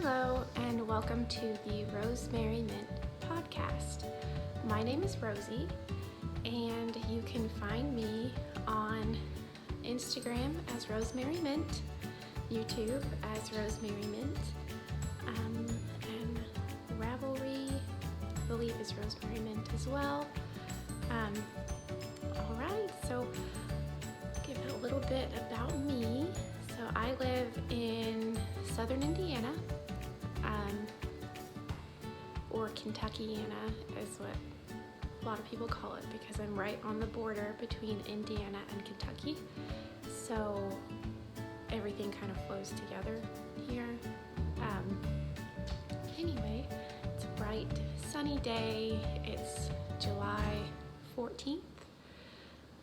Hello, and welcome to the Rosemary Mint podcast. My name is Rosie, and you can find me on Instagram as Rosemary Mint, YouTube as Rosemary Mint, and Ravelry, I believe, is Rosemary Mint as well. Alright, so give a little bit about me. So I live in southern Indiana, or Kentuckiana is what a lot of people call it, because I'm right on the border between Indiana and Kentucky. So everything kind of flows together here. Anyway, it's a bright, sunny day. It's July 14th,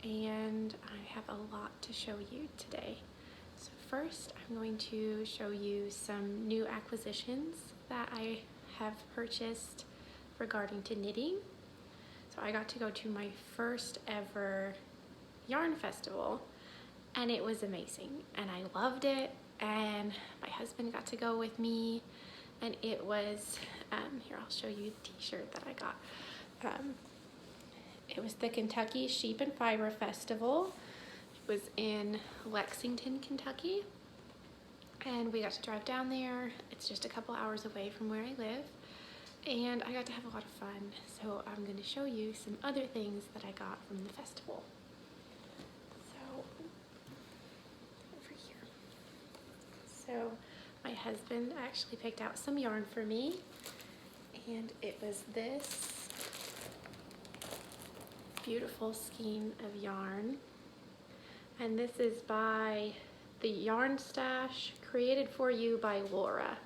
and I have a lot to show you today. So first, I'm going to show you some new acquisitions that I have purchased regarding to knitting. So I got to go to my first ever yarn festival, and it was amazing, and I loved it, and my husband got to go with me, and it was, here I'll show you the t-shirt that I got. It was the Kentucky Sheep and Fiber Festival. It was in Lexington, Kentucky, and we got to drive down there. It's just a couple hours away from where I live, and I got to have a lot of fun. So I'm going to show you some other things that I got from the festival. So over here. So my husband actually picked out some yarn for me, and it was this beautiful skein of yarn. And this is by the Yarn Stash, created for you by Laura.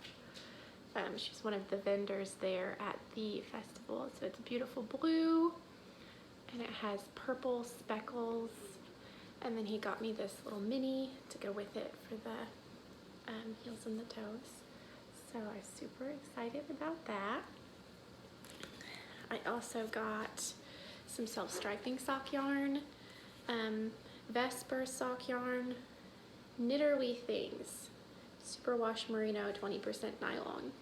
She's one of the vendors there at the festival. So it's beautiful blue, and it has purple speckles. And then he got me this little mini to go with it for the heels and the toes. So I'm super excited about that. I also got some self-striping sock yarn, Vesper sock yarn, Knitterly Things, Superwash Merino 20% nylon.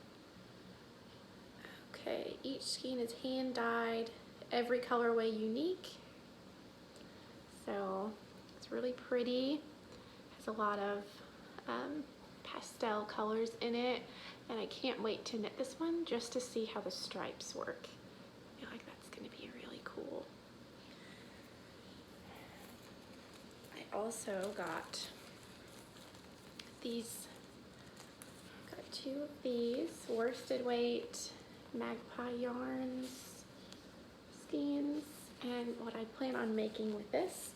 Okay, each skein is hand dyed, every colorway unique. So it's really pretty, has a lot of pastel colors in it, and I can't wait to knit this one just to see how the stripes work. I feel like that's going to be really cool. I also got two of these worsted weight Magpie Yarns skeins, and what I plan on making with this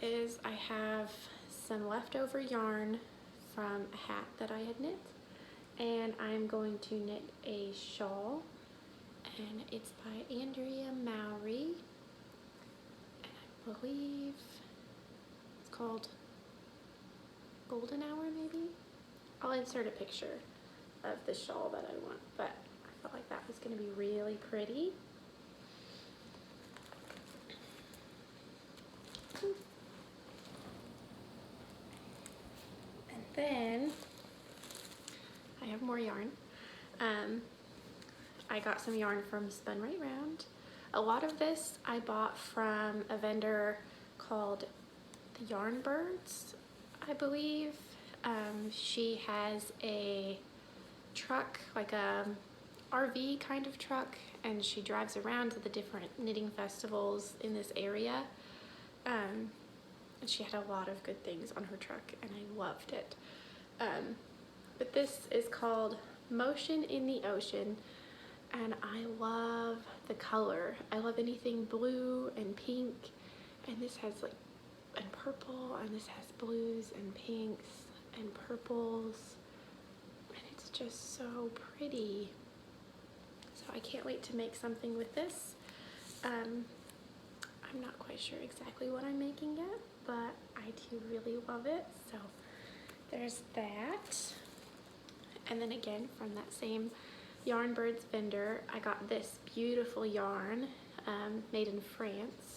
is I have some leftover yarn from a hat that I had knit, and I'm going to knit a shawl, and it's by Andrea Mowry, and I believe it's called Golden Hour, maybe? I'll insert a picture of the shawl that I want, but I felt like that was going to be really pretty. And then I have more yarn. I got some yarn from Spun Right Round. A lot of this I bought from a vendor called the Yarn Birds, I believe. She has a truck, like a RV kind of truck, and she drives around to the different knitting festivals in this area. And she had a lot of good things on her truck, and I loved it. But this is called Motion in the Ocean, and I love the color. I love anything blue and pink, and this has like and purple, and this has blues and pinks and purples, and it's just so pretty. So I can't wait to make something with this. I'm not quite sure exactly what I'm making yet, but I do really love it. So there's that. And then again, from that same Yarn Birds vendor, I got this beautiful yarn made in France.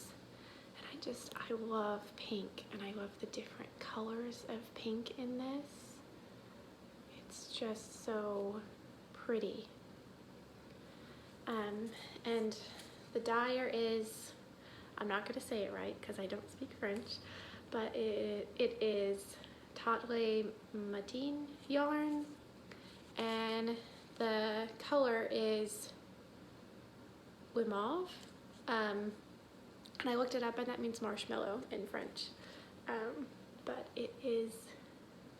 I love pink, and I love the different colors of pink in this. It's just so pretty. And the dyer is, I'm not going to say it right because I don't speak French, but it is Tatle Matin yarn, and the color is Guimauve, and I looked it up and that means marshmallow in French, but it is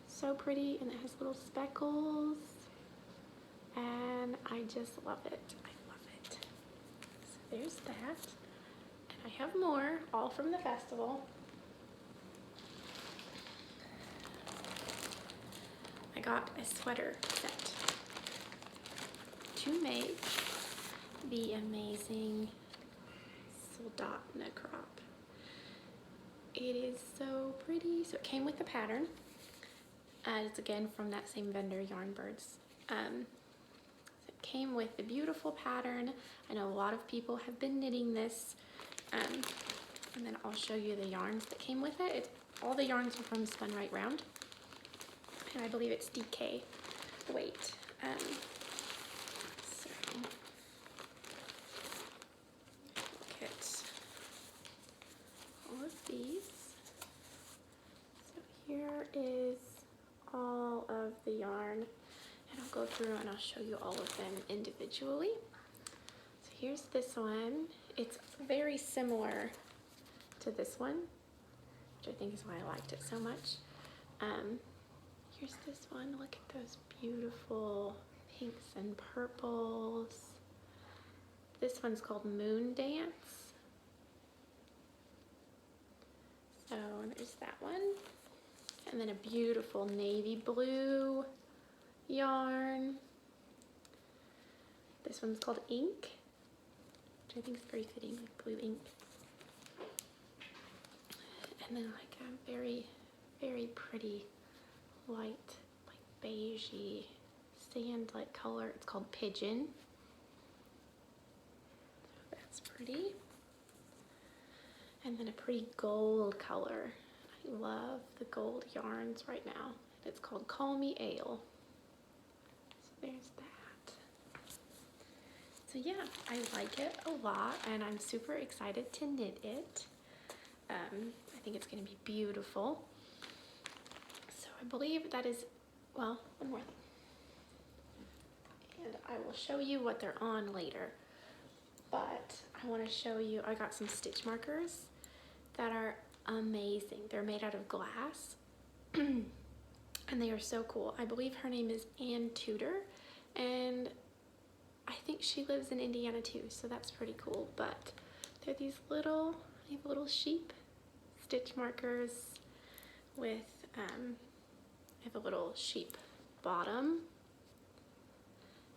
so pretty and it has little speckles and I just love it. I love it. So there's that, and I have more, all from the festival. I got a sweater set to make the amazing Soldatna crop. It is so pretty. So it came with the pattern. It's again from that same vendor, Yarnbirds. So it came with the beautiful pattern. I know a lot of people have been knitting this. And then I'll show you the yarns that came with it. All the yarns are from Spun Right Round. And I believe it's DK weight. So look at all of these. So here is all of the yarn, and I'll go through and I'll show you all of them individually. So here's this one. It's very similar to this one, which I think is why I liked it so much. Here's this one. Look at those beautiful pinks and purples. This one's called Moon Dance. So there's that one. And then a beautiful navy blue yarn. This one's called Ink, which I think is very fitting, like blue ink. And then like a very, very pretty light, like beigey, sand-like color. It's called Pigeon. So that's pretty. And then a pretty gold color. I love the gold yarns right now. It's called Call Me Ale. So there's that. So yeah, I like it a lot and I'm super excited to knit it. I think it's going to be beautiful. So I believe that is, well, one more thing. And I will show you what they're on later. But I want to show you, I got some stitch markers that are amazing. They're made out of glass and they are so cool. I believe her name is Ann Tudor and I think she lives in Indiana too, so that's pretty cool. But they're these little, I have little sheep stitch markers with, I have a little sheep bottom,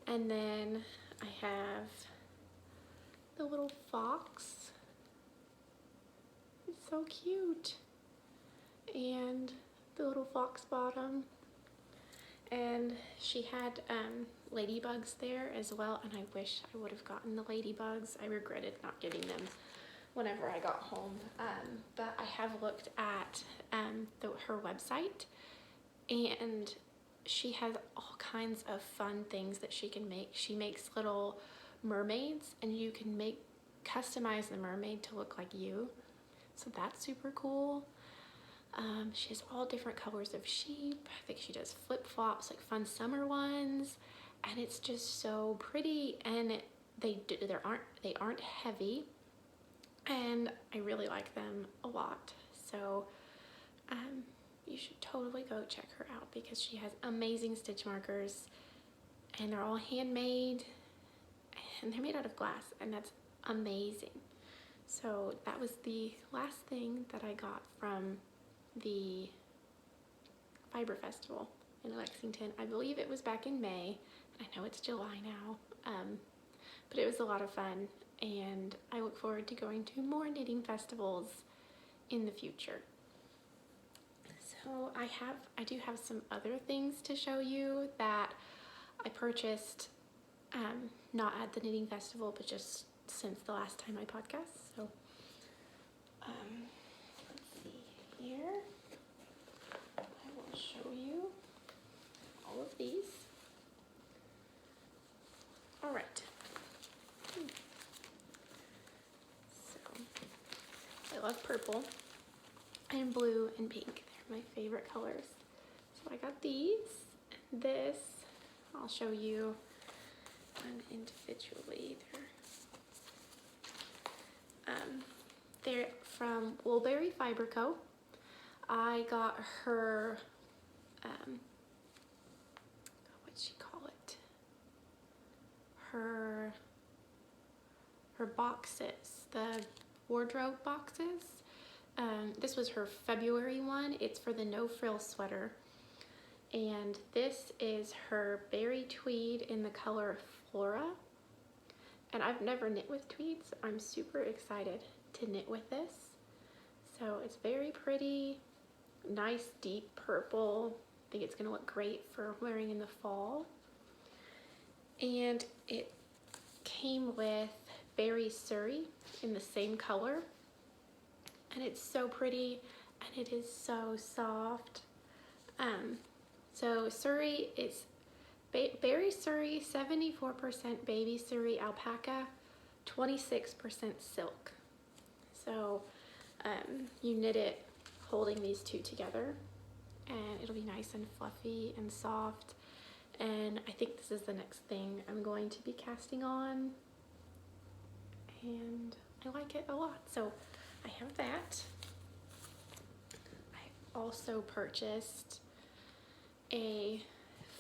and then I have the little fox. It's so cute. And the little fox bottom. And she had ladybugs there as well, and I wish I would have gotten the ladybugs. I regretted not getting them whenever I got home. But I have looked at her website, and she has all kinds of fun things that she can make. She makes little mermaids, and you can customize the mermaid to look like you. So that's super cool. She has all different colors of sheep. I think she does flip-flops, like fun summer ones, and it's just so pretty. And they aren't heavy, and I really like them a lot. So you should totally go check her out because she has amazing stitch markers, and they're all handmade, and they're made out of glass, and that's amazing. So that was the last thing that I got from the Fiber Festival in Lexington. I believe it was back in May. I know it's July now, but it was a lot of fun, and I look forward to going to more knitting festivals in the future. So I do have some other things to show you that I purchased, not at the knitting festival, but just since the last time I podcast. So let's see here. I will show you all of these. All right. So I love purple and blue and pink. They're my favorite colors. So I got these. This, I'll show you individually. They're from Woolberry Fiber Co. I got her, what'd she call it? Her boxes, the wardrobe boxes. This was her February one. It's for the no frill sweater. And this is her berry tweed in the color Flora. And I've never knit with tweed, so I'm super excited to knit with this. So it's very pretty, nice deep purple. I think it's gonna look great for wearing in the fall. And it came with berry surrey in the same color. And it's so pretty and it is so soft. So surrey, it's berry surrey, 74% baby surrey alpaca, 26% silk. So you knit it holding these two together and it'll be nice and fluffy and soft. And I think this is the next thing I'm going to be casting on. And I like it a lot. So I have that. I also purchased a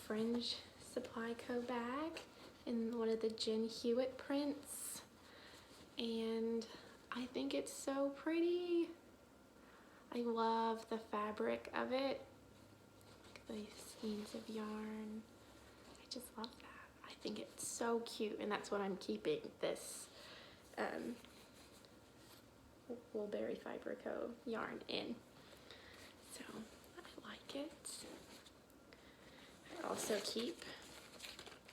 Fringe Supply Co bag in one of the Jen Hewitt prints, and I think it's so pretty. I love the fabric of it. Look at these skeins of yarn. I just love that. I think it's so cute, and that's what I'm keeping this Woolberry Fiber Co yarn in. So I like it. I also keep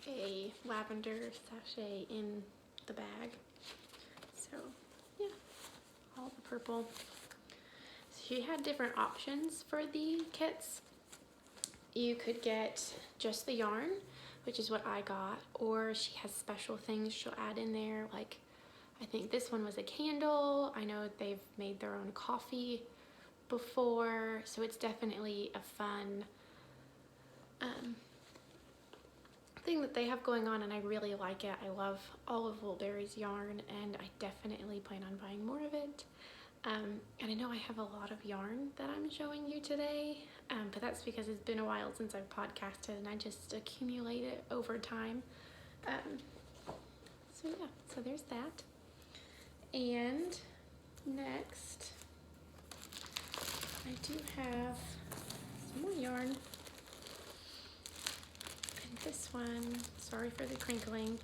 a lavender sachet in the bag. So yeah, all the purple. So she had different options for the kits. You could get just the yarn, which is what I got, or she has special things she'll add in there, like I think this one was a candle. I know they've made their own coffee before, so it's definitely a fun thing that they have going on, and I really like it. I love all of Woolberry's yarn, and I definitely plan on buying more of it. And I know I have a lot of yarn that I'm showing you today, but that's because it's been a while since I've podcasted and I just accumulate it over time. So yeah, so there's that. And next, I do have some more yarn. And this one, sorry for the crinkling.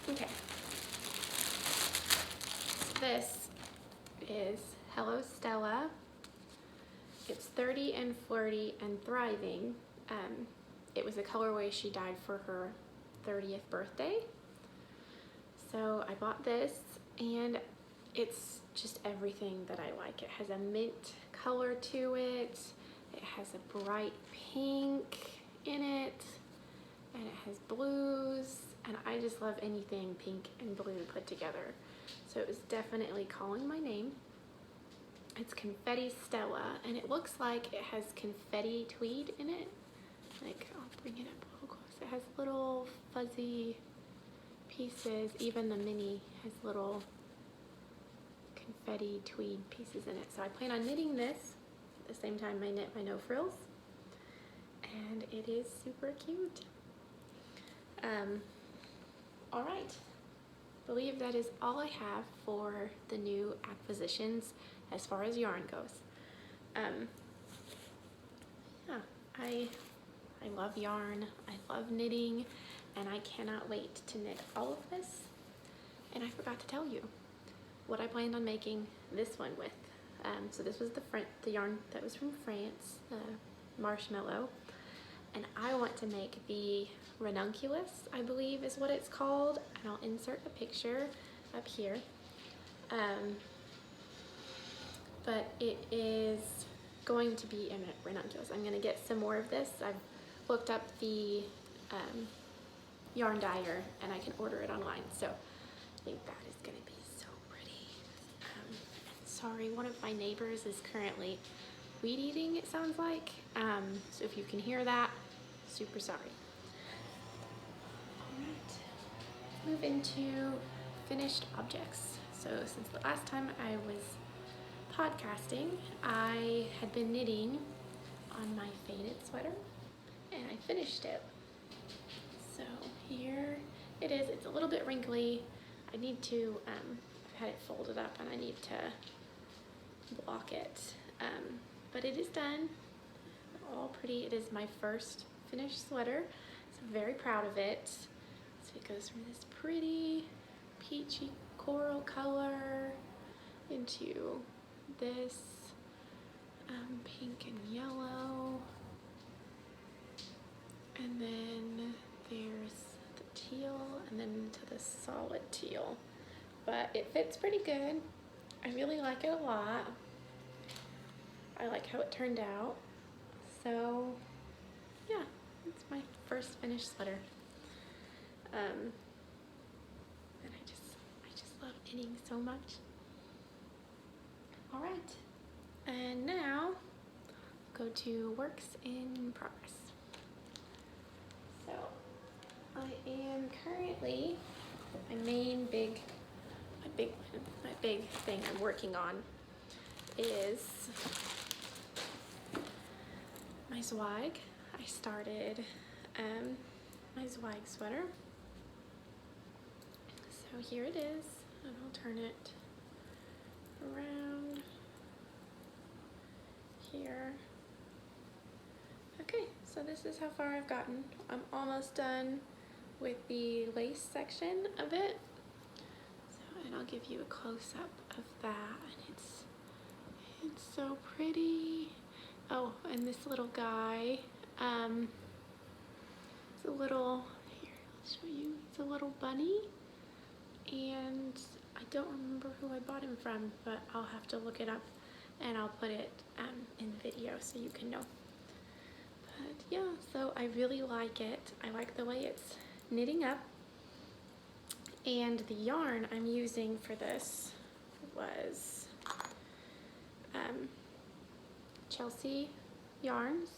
Okay. So this is Hello Stella. It's 30 and Flirty and Thriving. It was a colorway she dyed for her 30th birthday. So I bought this, and it's just everything that I like. It has a mint color to it. It has a bright pink in it, and it has blues, and I just love anything pink and blue put together. So it was definitely calling my name. It's Confetti Stella, and it looks like it has confetti tweed in it. Like, I'll bring it up a little close. It has little fuzzy pieces. Even the mini has little confetti tweed pieces in it. So I plan on knitting this at the same time I knit my no frills, and it is super cute. All right, I believe that is all I have for the new acquisitions as far as yarn goes. Yeah, I love yarn, I love knitting, and I cannot wait to knit all of this. And I forgot to tell you what I planned on making this one with. So this was the yarn that was from France, the marshmallow, and I want to make the ranunculus, I believe is what it's called, and I'll insert a picture up here. But it is going to be ranunculus. I'm going to get some more of this. I've looked up the yarn dyer and I can order it online. So I think that is going to be so pretty. Sorry, one of my neighbors is currently weed eating, it sounds like. So if you can hear that, super sorry. All right, move into finished objects. So since the last time I was podcasting, I had been knitting on my faded sweater and I finished it. So here it is. It's a little bit wrinkly. I need to, I've had it folded up and I need to block it. But it is done, all pretty. It is my first finished sweater, so I'm very proud of it. So it goes from this pretty peachy coral color into this pink and yellow. And then there's the teal and then to the solid teal. But it fits pretty good. I really like it a lot. I like how it turned out. So yeah, it's my first finished sweater. And I just love knitting so much. All right, and now go to works in progress. So I am currently, my big thing I'm working on is my Zweig. I started my Zweig sweater. So here it is, and I'll turn it around here. Okay, so this is how far I've gotten. I'm almost done with the lace section of it. So, and I'll give you a close-up of that. And it's so pretty. Oh, and this little guy, it's a little, here, I'll show you. It's a little bunny, and I don't remember who I bought him from, but I'll have to look it up and I'll put it in the video so you can know. But yeah, so I really like it. I like the way it's knitting up. And the yarn I'm using for this was Chelsea yarns.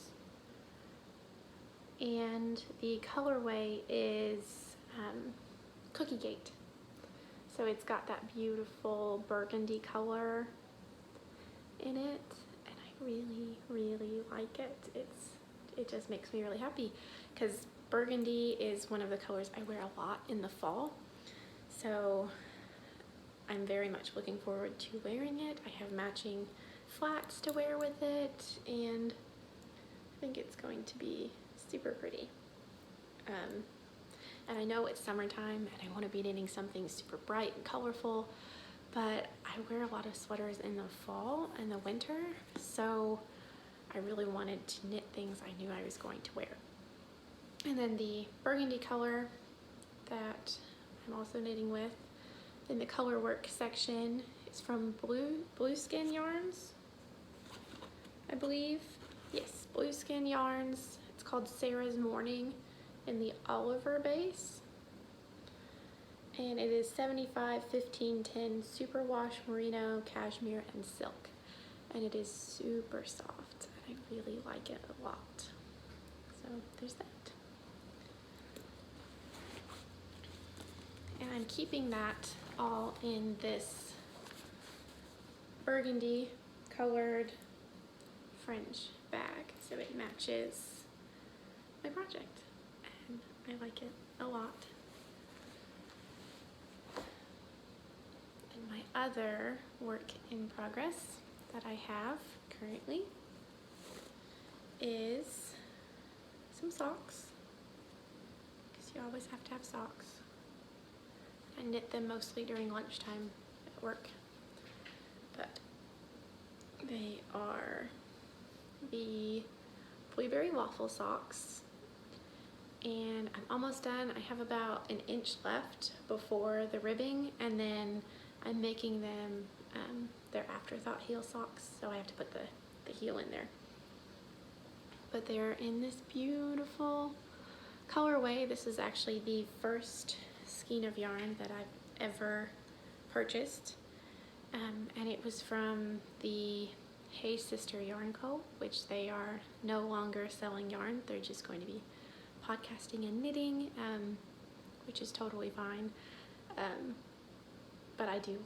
And the colorway is Cookie Gate. So it's got that beautiful burgundy color in it, and I really, really like it. It just makes me really happy because burgundy is one of the colors I wear a lot in the fall. So I'm very much looking forward to wearing it. I have matching flats to wear with it, and I think it's going to be super pretty. And I know it's summertime and I want to be knitting something super bright and colorful, but I wear a lot of sweaters in the fall and the winter, so I really wanted to knit things I knew I was going to wear. And then the burgundy color that I'm also knitting with in the color work section is from Blue Skin Yarns, I believe. Yes, Blue Skin Yarns. It's called Sarah's Morning in the Oliver base. And it is 75, 15, 10 superwash merino, cashmere, and silk. And it is super soft. I really like it a lot. So there's that. And I'm keeping that all in this burgundy colored fringe bag so it matches my project, and I like it a lot. And my other work in progress that I have currently is some socks, because you always have to have socks. I knit them mostly during lunchtime at work, but they are the blueberry waffle socks, and I'm almost done. I have about an inch left before the ribbing, and then I'm making them their afterthought heel socks, so I have to put the the heel in there. But they're in this beautiful colorway. This is actually the first skein of yarn that I've ever purchased. And it was from the Hey Sister Yarn Co., which they are no longer selling yarn. They're just going to be podcasting and knitting, which is totally fine. But I did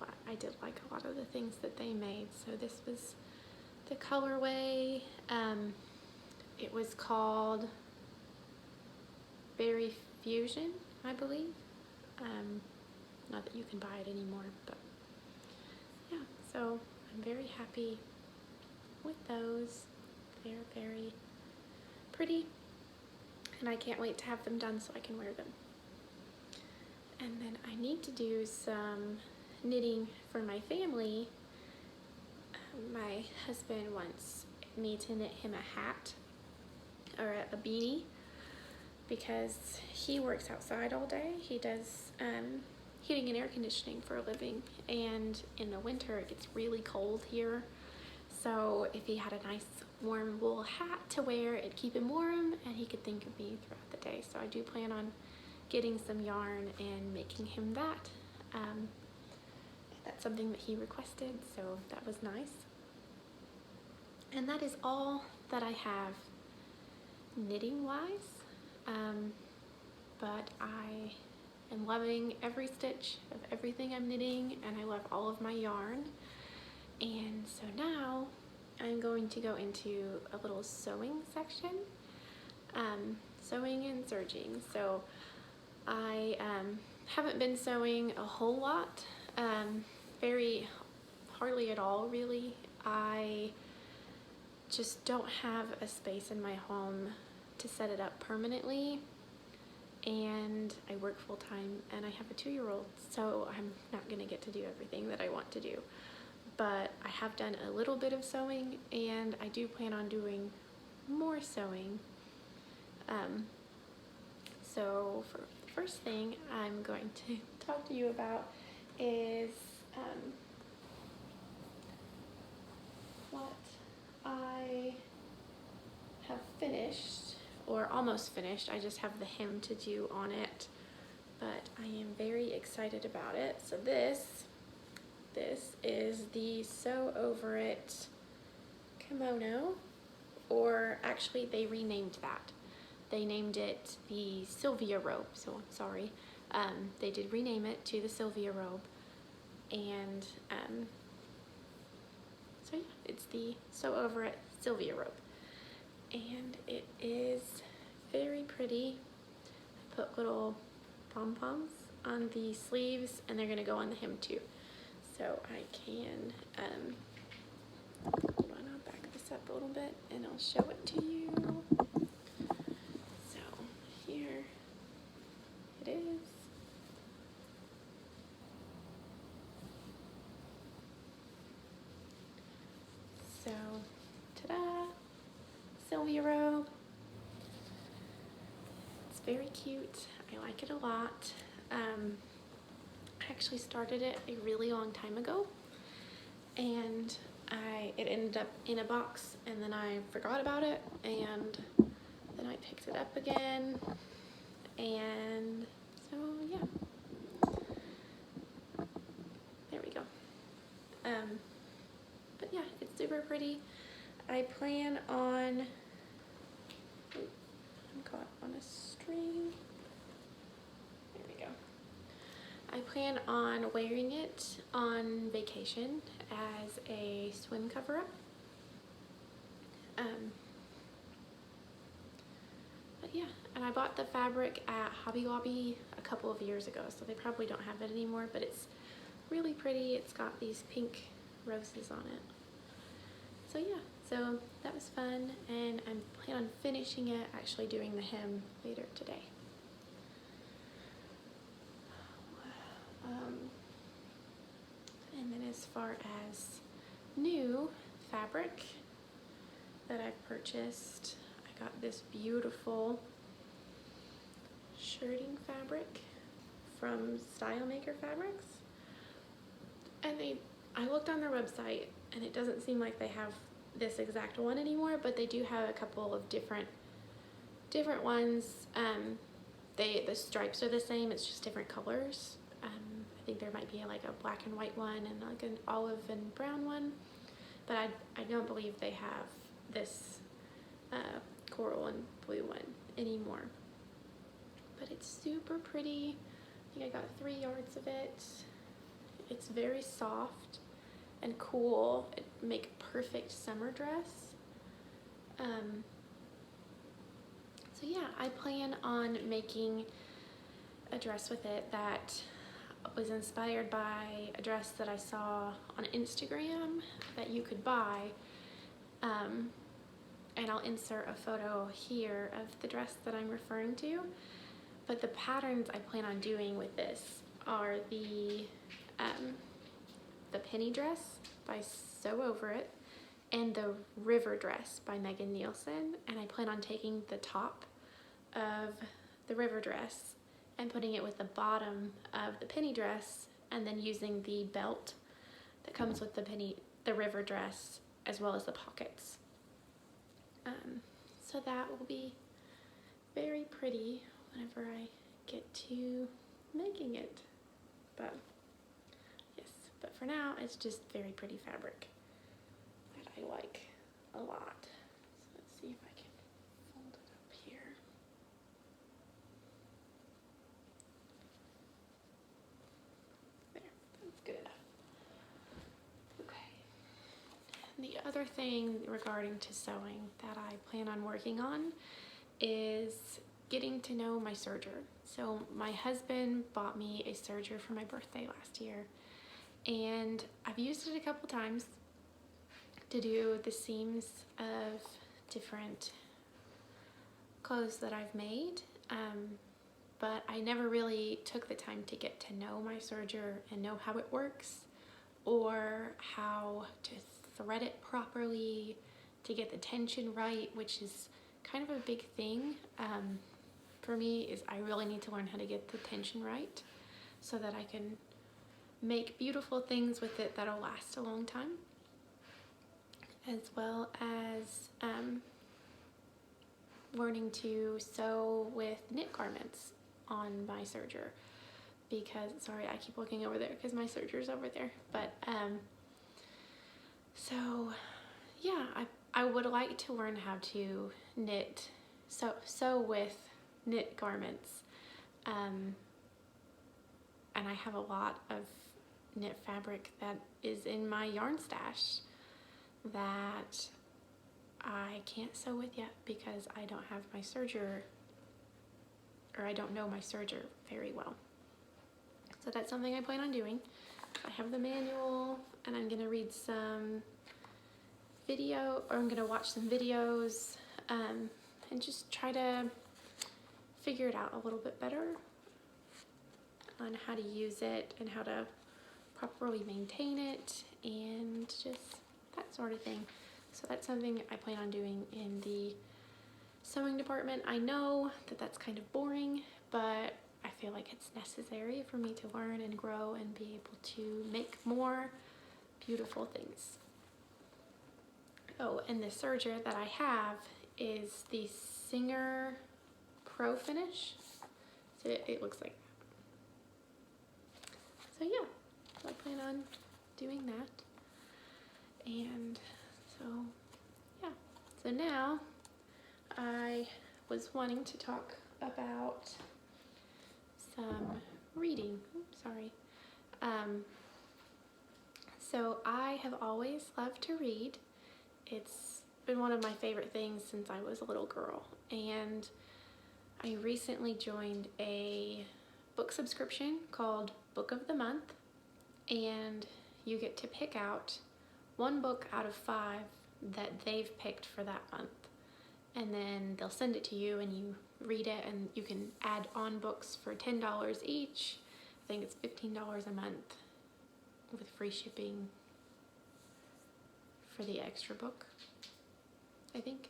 like a lot of the things that they made. So this was the colorway. It was called Berry Fusion, I believe. Not that you can buy it anymore, but yeah, so I'm very happy with those. They're very pretty, and I can't wait to have them done so I can wear them. And then I need to do some knitting for my family. My husband wants me to knit him a hat or a beanie because he works outside all day. He does heating and air conditioning for a living, and in the winter it gets really cold here. So if he had a nice warm wool hat to wear, it'd keep him warm and he could think of me throughout the day. So I do plan on getting some yarn and making him that. That's something that he requested, so that was nice. And that is all that I have knitting wise, but I am loving every stitch of everything I'm knitting, and I love all of my yarn. And so now I'm going to go into a little sewing section, sewing and serging. So I haven't been sewing a whole lot, hardly at all really. I just don't have a space in my home to set it up permanently, and I work full-time and I have a 2-year-old, so I'm not gonna get to do everything that I want to do. But I have done a little bit of sewing, and I do plan on doing more sewing. So for the first thing I'm going to talk to you about is what I have finished, or almost finished. I just have the hem to do on it, but I am very excited about it. So this is the Sew Over It kimono, or actually they renamed that. They named it the Sylvia robe, so sorry. They did rename it to the Sylvia robe, and so yeah, it's the Sew Over It Sylvia robe, and it is very pretty. I put little pom-poms on the sleeves, and they're gonna go on the hem too. So I can, hold on, I'll back this up a little bit and I'll show it to you. So here it is. So, ta-da, Sylvia robe. It's very cute. I like it a lot. I actually started it a really long time ago, and it ended up in a box, and then I forgot about it, and then I picked it up again, and so yeah, there we go. But yeah, it's super pretty. I plan on, I'm caught on a string. There we go. I plan on wearing it on vacation as a swim cover-up. But yeah, and I bought the fabric at Hobby Lobby a couple of years ago, so they probably don't have it anymore, but it's really pretty. It's got these pink roses on it. So yeah, so that was fun, and I'm planning on finishing it, actually doing the hem later today. And then as far as new fabric that I've purchased, I got this beautiful shirting fabric from Style Maker Fabrics, and I looked on their website, and it doesn't seem like they have this exact one anymore, but they do have a couple of different ones. The stripes are the same, it's just different colors. I think there might be like a black and white one and like an olive and brown one, but I don't believe they have this coral and blue one anymore. But it's super pretty. I think I got 3 yards of it. It's very soft and cool. It make a perfect summer dress. So yeah, I plan on making a dress with it that was inspired by a dress that I saw on Instagram that you could buy. And I'll insert a photo here of the dress that I'm referring to. But the patterns I plan on doing with this are the penny dress by Sew Over It and the river dress by Megan Nielsen. And I plan on taking the top of the river dress and putting it with the bottom of the penny dress, and then using the belt that comes with the river dress, as well as the pockets. So that will be very pretty whenever I get to making it. But yes, but for now it's just very pretty fabric that I like a lot. So let's see if I can fold it up here. There, that's good enough. Okay. And the other thing regarding to sewing that I plan on working on is getting to know my serger. So my husband bought me a serger for my birthday last year, and I've used it a couple times to do the seams of different clothes that I've made, but I never really took the time to get to know my serger and know how it works, or how to thread it properly, to get the tension right, which is kind of a big thing for me. Is I really need to learn how to get the tension right so that I can make beautiful things with it that'll last a long time, as well as learning to sew with knit garments on my serger, because, sorry, I keep looking over there because my serger's over there, but so yeah, I would like to learn how to sew with knit garments, and I have a lot of knit fabric that is in my yarn stash that I can't sew with yet because I don't have my serger, or I don't know my serger very well. So that's something I plan on doing. I have the manual, and I'm gonna read some video, or I'm gonna watch some videos, and just try to figure it out a little bit better on how to use it and how to properly maintain it and just that sort of thing. So that's something I plan on doing in the sewing department. I know that that's kind of boring, but I feel like it's necessary for me to learn and grow and be able to make more beautiful things. Oh, and the serger that I have is the Singer Pro Finish. So it looks like that. So yeah, so I plan on doing that. And so yeah, so now I was wanting to talk about some reading. Oops, sorry. So I have always loved to read. It's been one of my favorite things since I was a little girl, and I recently joined a book subscription called Book of the Month, and you get to pick out one book out of 5 that they've picked for that month, and then they'll send it to you and you read it, and you can add on books for $10 each. I think it's $15 a month with free shipping for the extra book, I think.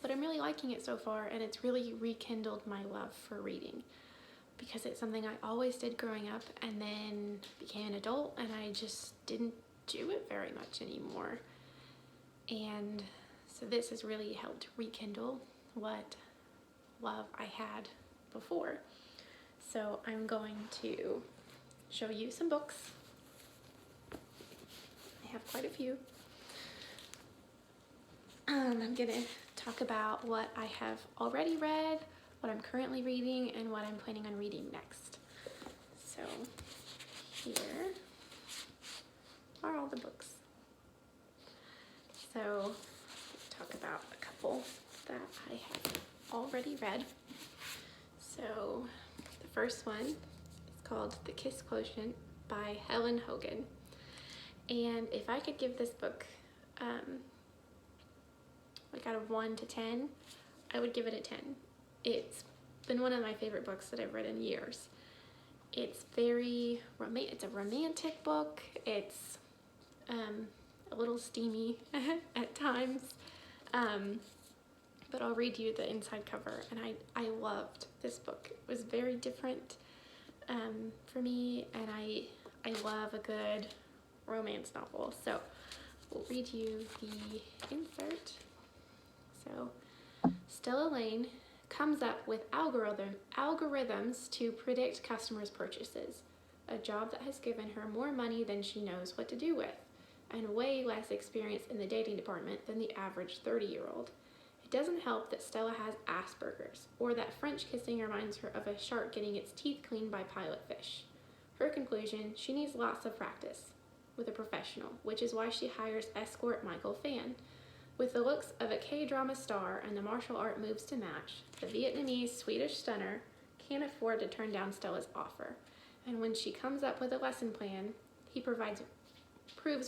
But I'm really liking it so far, and it's really rekindled my love for reading, because it's something I always did growing up and then became an adult and I just didn't do it very much anymore. And so this has really helped rekindle what love I had before. So I'm going to show you some books. I have quite a few. I'm going to talk about what I have already read, what I'm currently reading, and what I'm planning on reading next. So here are all the books. So let's talk about a couple that I have already read. So the first one is called The Kiss Quotient by Helen Hogan. And if I could give this book like out of 1 to 10, I would give it a 10. It's been one of my favorite books that I've read in years. It's very it's a romantic book. It's a little steamy at times, but I'll read you the inside cover. And I loved this book. It was very different for me, and I love a good romance novel. So we'll read you the insert. So Stella Lane comes up with algorithms to predict customers' purchases, a job that has given her more money than she knows what to do with, and way less experience in the dating department than the average 30-year-old. It doesn't help that Stella has Asperger's, or that French kissing reminds her of a shark getting its teeth cleaned by pilot fish. Her conclusion, she needs lots of practice with a professional, which is why she hires escort Michael Phan. With the looks of a K-drama star and the martial art moves to match, the Vietnamese Swedish stunner can't afford to turn down Stella's offer. And when she comes up with a lesson plan, he proves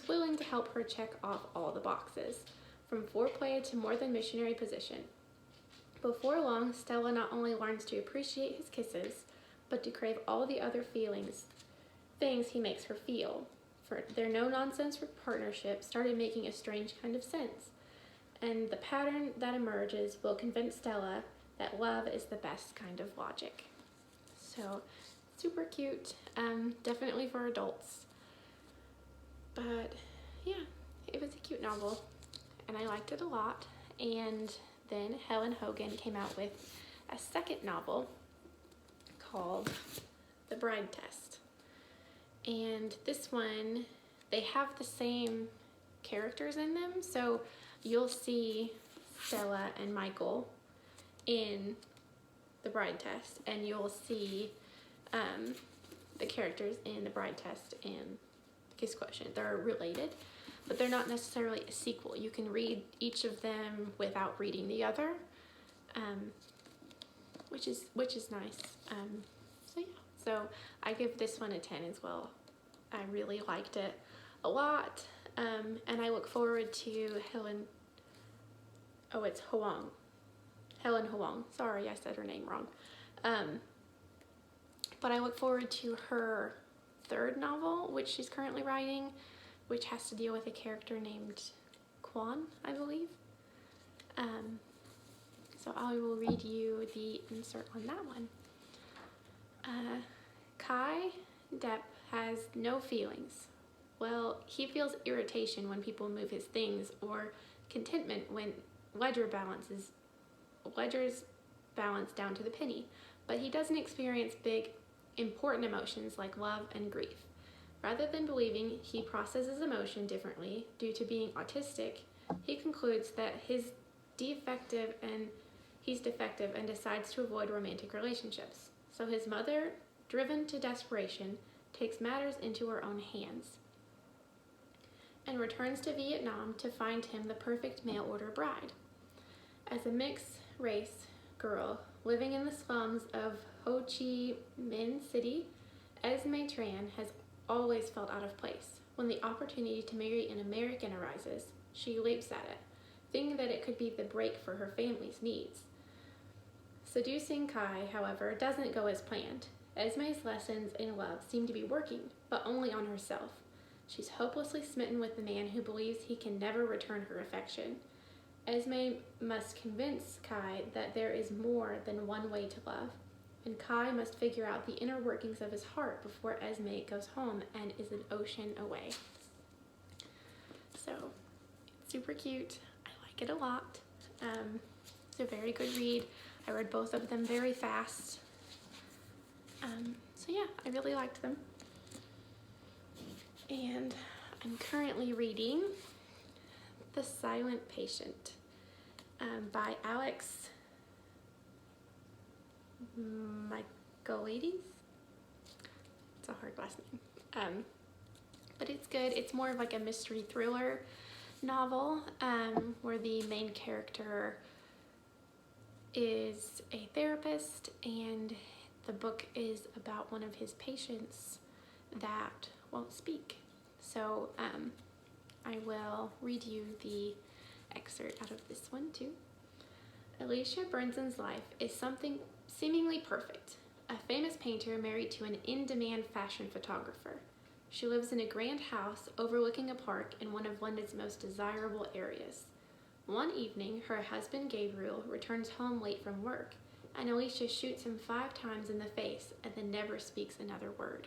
willing to help her check off all the boxes, from foreplay to more than missionary position. Before long, Stella not only learns to appreciate his kisses, but to crave all the other things he makes her feel. For their no-nonsense partnership started making a strange kind of sense, and the pattern that emerges will convince Stella that love is the best kind of logic. So, super cute, definitely for adults. But yeah, it was a cute novel, and I liked it a lot. And then Helen Hogan came out with a second novel called The Bride Test. And this one, they have the same characters in them, so you'll see Stella and Michael in The Bride Test, and you'll see the characters in The Bride Test and Kiss Quotient. They're related, but they're not necessarily a sequel. You can read each of them without reading the other, which is nice. So yeah, so I give this one a 10 as well. I really liked it a lot, and I look forward to Helen Hoang. Sorry, I said her name wrong. But I look forward to her third novel, which she's currently writing, which has to deal with a character named Quan, I believe. So I will read you the insert on that one. Kai Depp has no feelings. Well, he feels irritation when people move his things, or contentment when Ledger's balance down to the penny, but he doesn't experience big, important emotions like love and grief. Rather than believing he processes emotion differently due to being autistic, he concludes that he's defective and decides to avoid romantic relationships. So his mother, driven to desperation, takes matters into her own hands and returns to Vietnam to find him the perfect mail-order bride. As a mixed-race girl living in the slums of Ho Chi Minh City, Esme Tran has always felt out of place. When the opportunity to marry an American arises, she leaps at it, thinking that it could be the break for her family's needs. Seducing Kai, however, doesn't go as planned. Esme's lessons in love seem to be working, but only on herself. She's hopelessly smitten with the man who believes he can never return her affection. Esme must convince Kai that there is more than one way to love, and Kai must figure out the inner workings of his heart before Esme goes home and is an ocean away. So it's super cute. I like it a lot. It's a very good read. I read both of them very fast. So yeah, I really liked them. And I'm currently reading The Silent Patient by Alex Michaelides. It's a hard last name. But it's good. It's more of like a mystery thriller novel where the main character is a therapist, and the book is about one of his patients that won't speak. So I will read you the excerpt out of this one too. Alicia Burnson's life is something seemingly perfect. A famous painter married to an in-demand fashion photographer. She lives in a grand house overlooking a park in one of London's most desirable areas. One evening, her husband Gabriel returns home late from work, and Alicia shoots him 5 times in the face and then never speaks another word.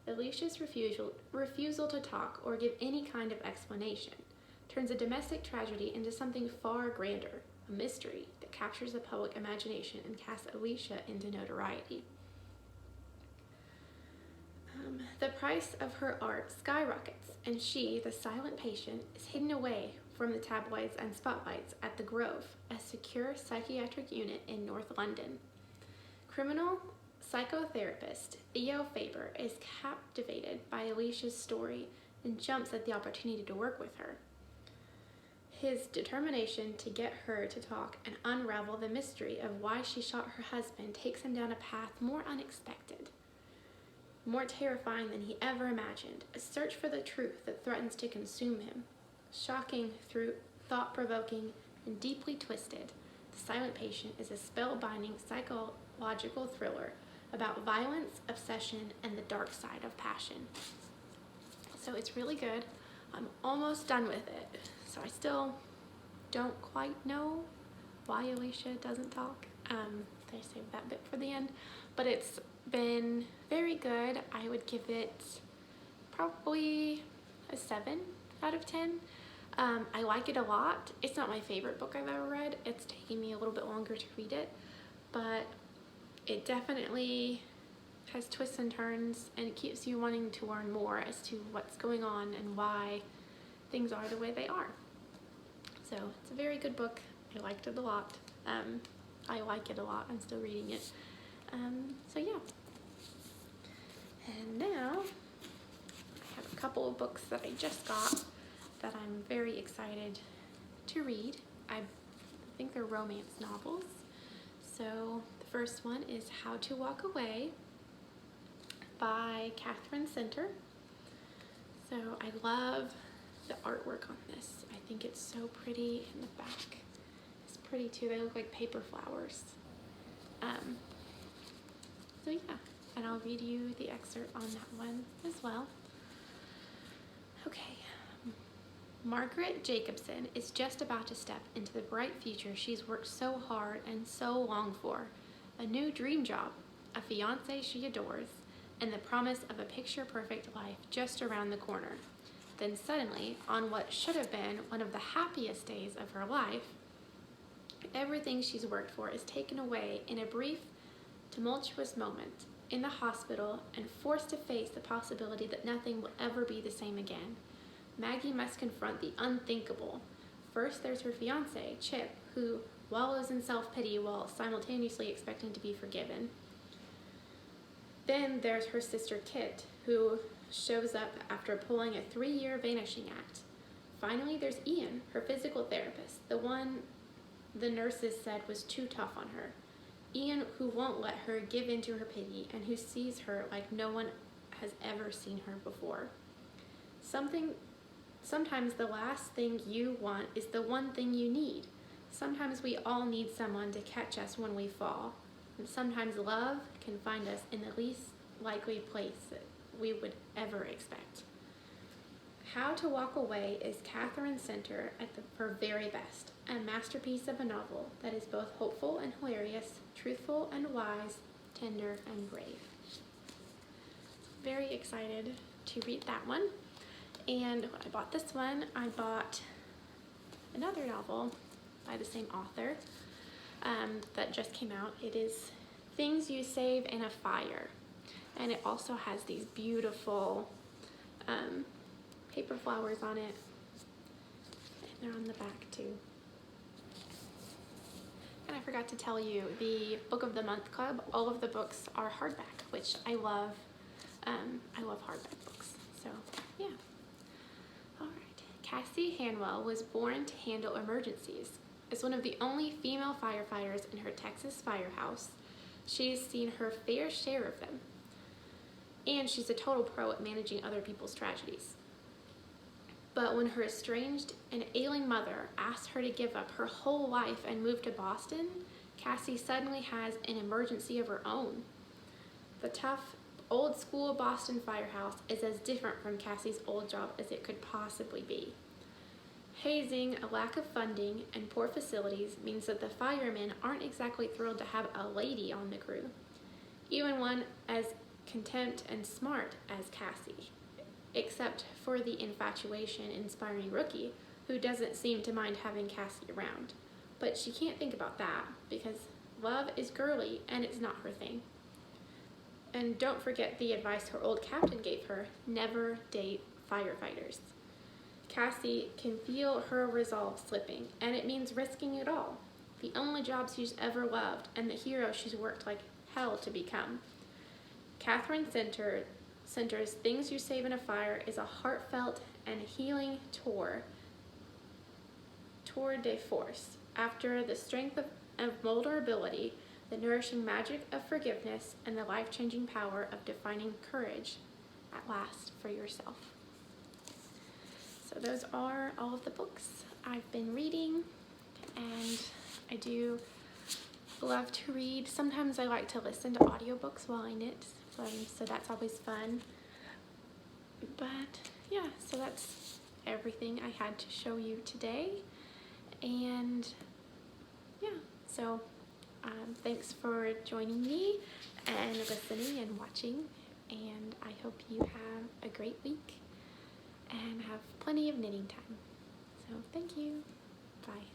Alicia's refusal to talk or give any kind of explanation turns a domestic tragedy into something far grander, a mystery that captures the public imagination and casts Alicia into notoriety. The price of her art skyrockets, and she, the silent patient, is hidden away from the tabloids and spotlights at the Grove, a secure psychiatric unit in North London. Criminal psychotherapist Theo Faber is captivated by Alicia's story and jumps at the opportunity to work with her. His determination to get her to talk and unravel the mystery of why she shot her husband takes him down a path more unexpected, more terrifying than he ever imagined, a search for the truth that threatens to consume him. Shocking, thought-provoking, and deeply twisted, The Silent Patient is a spellbinding psychological thriller about violence, obsession, and the dark side of passion. So it's really good. I'm almost done with it. So I still don't quite know why Alicia doesn't talk. I saved that bit for the end. But it's been very good. I would give it probably a 7 out of 10. I like it a lot. It's not my favorite book I've ever read. It's taking me a little bit longer to read it, but it definitely has twists and turns, and it keeps you wanting to learn more as to what's going on and why things are the way they are. So it's a very good book. I liked it a lot. I like it a lot. I'm still reading it. So yeah. And now I have a couple of books that I just got that I'm very excited to read. I think they're romance novels. So the first one is How to Walk Away by Catherine Center. So I love the artwork on this. I think it's so pretty in the back. It's pretty too. They look like paper flowers. So yeah, and I'll read you the excerpt on that one as well. Okay. Margaret Jacobson is just about to step into the bright future she's worked so hard and so long for. A new dream job, a fiancé she adores, and the promise of a picture-perfect life just around the corner. Then suddenly, on what should have been one of the happiest days of her life, everything she's worked for is taken away in a brief, tumultuous moment in the hospital and forced to face the possibility that nothing will ever be the same again. Maggie must confront the unthinkable. First, there's her fiancé, Chip, who wallows in self-pity while simultaneously expecting to be forgiven. Then there's her sister, Kit, who shows up after pulling a 3-year vanishing act. Finally, there's Ian, her physical therapist, the one the nurses said was too tough on her. Ian, who won't let her give in to her pity and who sees her like no one has ever seen her before. Sometimes the last thing you want is the one thing you need. Sometimes we all need someone to catch us when we fall. And sometimes love can find us in the least likely place that we would ever expect. How to Walk Away is Catherine Center at her very best, a masterpiece of a novel that is both hopeful and hilarious, truthful and wise, tender and brave. Very excited to read that one. And when I bought this one, I bought another novel by the same author that just came out. It is Things You Save in a Fire. And it also has these beautiful paper flowers on it. And they're on the back too. And I forgot to tell you, the Book of the Month Club, all of the books are hardback, which I love. I love hardback books, so yeah. All right, Cassie Hanwell was born to handle emergencies. As one of the only female firefighters in her Texas firehouse, she's seen her fair share of them. And she's a total pro at managing other people's tragedies. But when her estranged and ailing mother asked her to give up her whole life and move to Boston, Cassie suddenly has an emergency of her own. The tough, old school Boston firehouse is as different from Cassie's old job as it could possibly be. Hazing, a lack of funding, and poor facilities means that the firemen aren't exactly thrilled to have a lady on the crew, even one as contempt and smart as Cassie, except for the infatuation-inspiring rookie who doesn't seem to mind having Cassie around. But she can't think about that because love is girly and it's not her thing. And don't forget the advice her old captain gave her: never date firefighters. Cassie can feel her resolve slipping, and it means risking it all. The only job she's ever loved and the hero she's worked like hell to become. Catherine Center's Things You Save in a Fire is a heartfelt and healing tour de force. After the strength of vulnerability, the nourishing magic of forgiveness, and the life-changing power of defining courage at last for yourself. So those are all of the books I've been reading, and I do love to read. Sometimes I like to listen to audiobooks while I knit, so that's always fun. But yeah, so that's everything I had to show you today. And yeah, so thanks for joining me and listening and watching, and I hope you have a great week and have plenty of knitting time. So thank you. Bye.